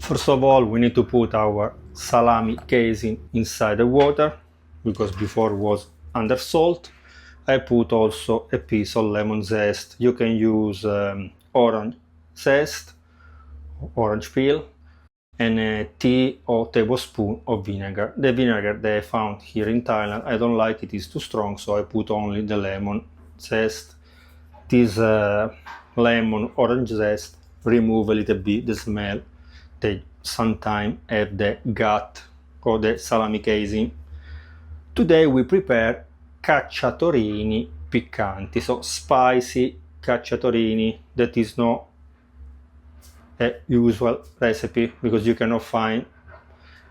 First of all, we need to put our salami casing inside the water, because before it was under salt. I put also a piece of lemon zest. You can use orange zest, orange peel, and a tea or tablespoon of vinegar. The vinegar that I found here in Thailand, I don't like it, is too strong, so I put only the lemon zest. This lemon orange zest remove a little bit the smell they sometimes have the gut or the salami casing. Today we prepare cacciatorini piccanti, so spicy cacciatorini. That is not a usual recipe because you cannot find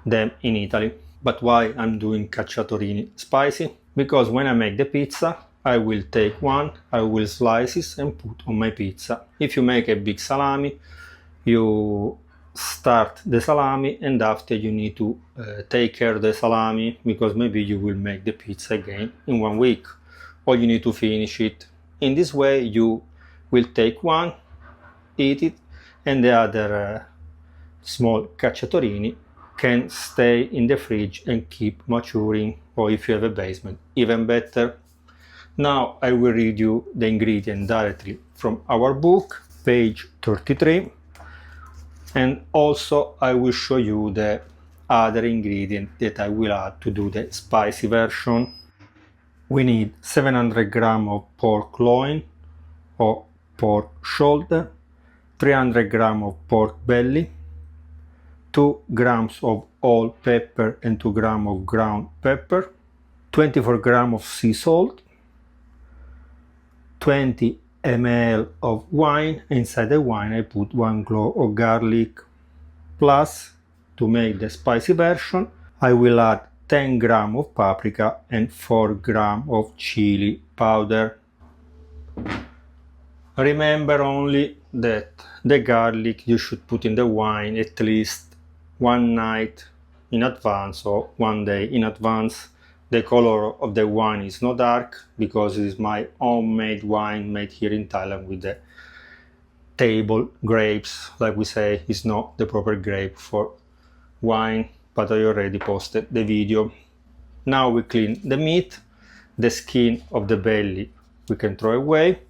them in Italy. But why I'm doing cacciatorini spicy? Because when I make the pizza, I will take one, I will slice it and put on my pizza. If you make a big salami, you start the salami and after you need to take care of the salami, because maybe you will make the pizza again in 1 week, or you need to finish it. In this way you will take one, eat it, and the other small cacciatorini can stay in the fridge and keep maturing, or if you have a basement, even better. Now I will read you the ingredient directly from our book, page 33, and also I will show you the other ingredient that I will add to do the spicy version. We need 700 grams of pork loin or pork shoulder, 300 grams of pork belly, 2 grams of whole pepper and 2 grams of ground pepper, 24 grams of sea salt, 20 ml of wine. Inside the wine I put 1 clove of garlic. Plus, to make the spicy version, I will add 10 grams of paprika and 4 grams of chili powder. Remember only that the garlic you should put in the wine at least 1 night in advance or 1 day in advance. The color of the wine is not dark because it is my homemade wine made here in Thailand with the table grapes, like we say. Is not the proper grape for wine, but I already posted the video. Now we clean the meat. The skin of the belly we can throw away,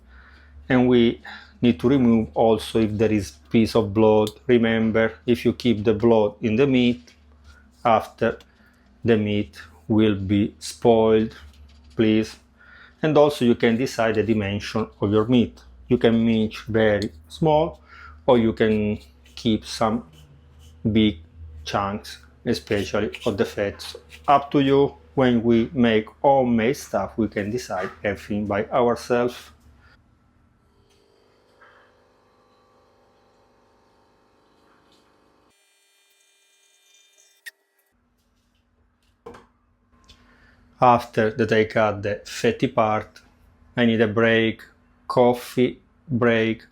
and we need to remove also if there is piece of blood. Remember, if you keep the blood in the meat, after the meat will be spoiled, please. And also you can decide the dimension of your meat. You can make very small, or you can keep some big chunks, especially of the fats. Up to you. When we make homemade stuff, we can decide everything by ourselves. After that I cut the fatty part, I need a break, coffee break.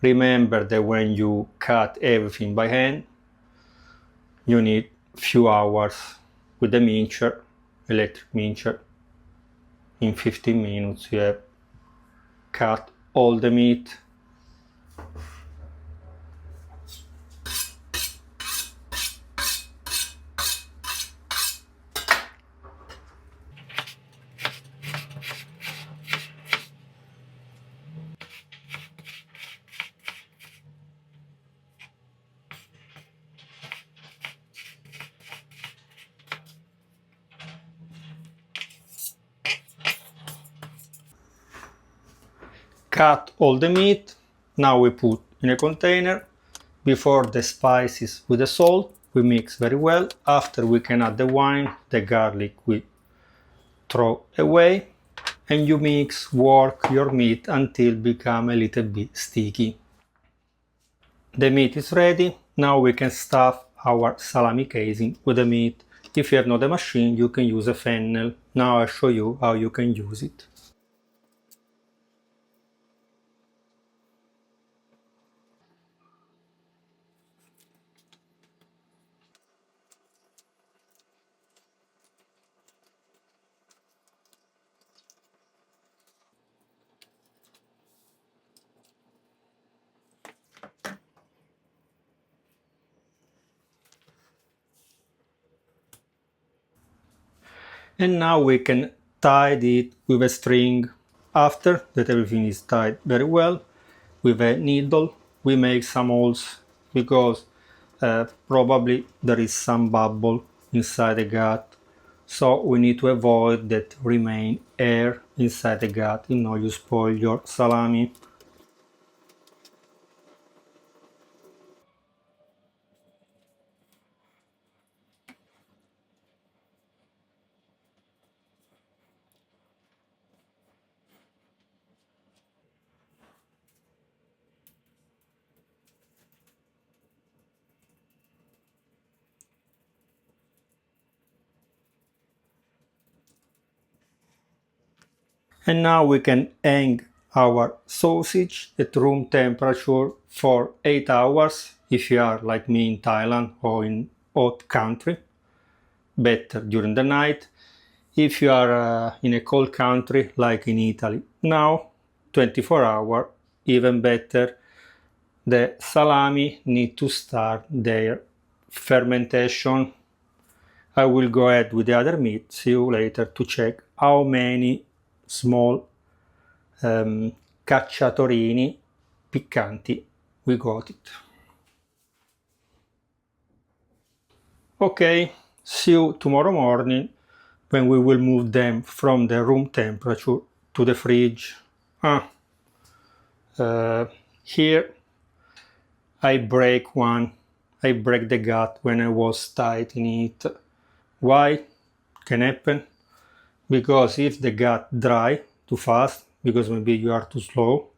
Remember that when you cut everything by hand, you need few hours with the mincer, electric mincer. In 15 minutes you have cut all the meat. Cut all the meat. Now we put in a container. Before the spices with the salt, we mix very well. After we can add the wine, the garlic we throw away, and you mix, work your meat until become a little bit sticky. The meat is ready. Now we can stuff our salami casing with the meat. If you have not a machine, you can use a fennel. Now I'll show you how you can use it. And now we can tie it with a string. After that everything is tied very well with a needle, we make some holes because probably there is some bubble inside the gut, so we need to avoid that remain air inside the gut, you spoil your salami. And now we can hang our sausage at room temperature for 8 hours if you are like me in Thailand or in hot country. Better during the night. If you are in a cold country like in Italy now, 24 hours, even better. The salami need to start their fermentation. I will go ahead with the other meat, see you later, to check how many small cacciatorini piccanti we got it. Okay, see you tomorrow morning when we will move them from the room temperature to the fridge. Here I break the gut when I was tightening it. Why? Can happen because if the gut dry too fast, because maybe you are too slow,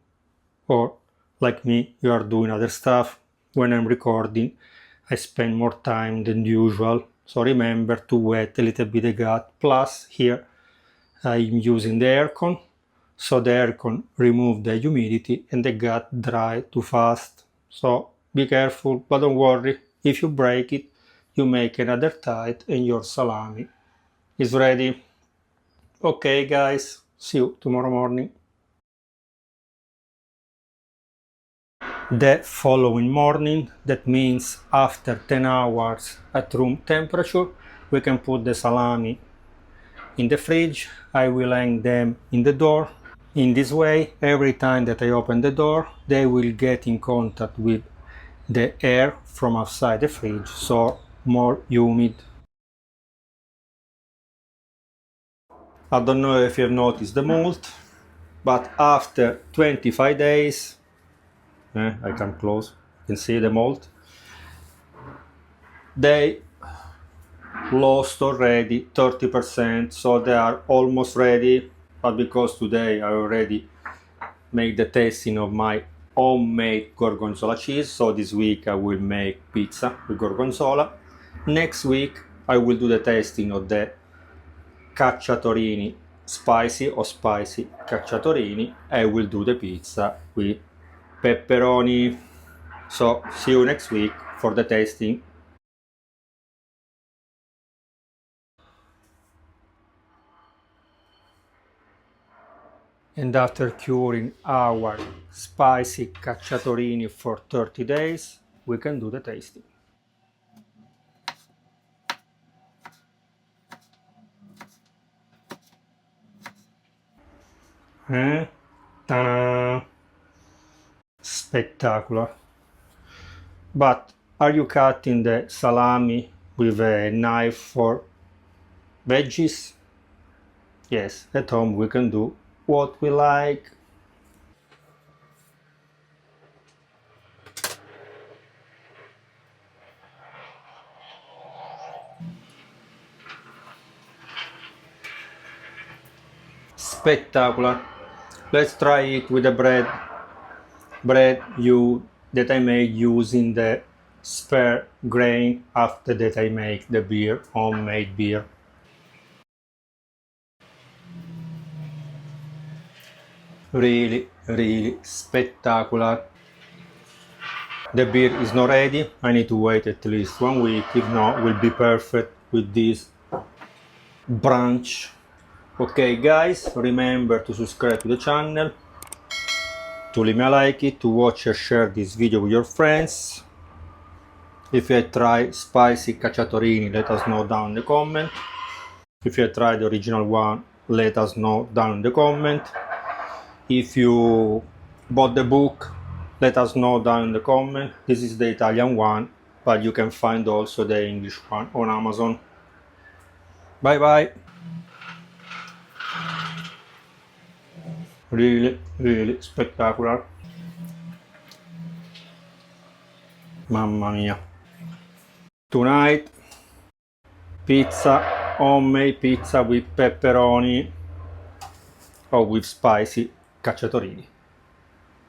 or like me, you are doing other stuff. When I'm recording, I spend more time than usual. So remember to wet a little bit the gut. Plus here I'm using the aircon, so the aircon remove the humidity and the gut dry too fast. So be careful, but don't worry. If you break it, you make another tight and your salami is ready. Okay guys, see you tomorrow morning. The following morning, that means after 10 hours at room temperature, we can put the salami in the fridge. I will hang them in the door. In this way, every time that I open the door, they will get in contact with the air from outside the fridge, so more humid. I don't know if you've noticed the mold, but after 25 days, I come close, you can see the mold, they lost already 30%, so they are almost ready. But because today I already make the tasting of my homemade gorgonzola cheese, so this week I will make pizza with gorgonzola. Next week I will do the tasting of the cacciatorini spicy or spicy cacciatorini. I will do the pizza with pepperoni. So see you next week for the tasting. And after curing our spicy cacciatorini for 30 days, we can do the tasting. Ta-da! Spectacular. But are you cutting the salami with a knife for veggies? Yes, at home we can do what we like. Spectacular. Let's try it with the bread that I made using the spare grain after that I make the beer, homemade beer. Really spectacular. The beer is not ready. I need to wait at least 1 week. If not, will be perfect with this brunch. Okay guys, remember to subscribe to the channel, to leave me a like it, to watch and share this video with your friends. If you try spicy cacciatorini, let us know down in the comment. If you tried the original one, let us know down in the comment. If you bought the book, let us know down in the comment. This is the Italian one, but you can find also the English one on Amazon. Bye bye. Really spectacular. Mamma mia. Tonight, pizza, homemade pizza with pepperoni or with spicy cacciatorini.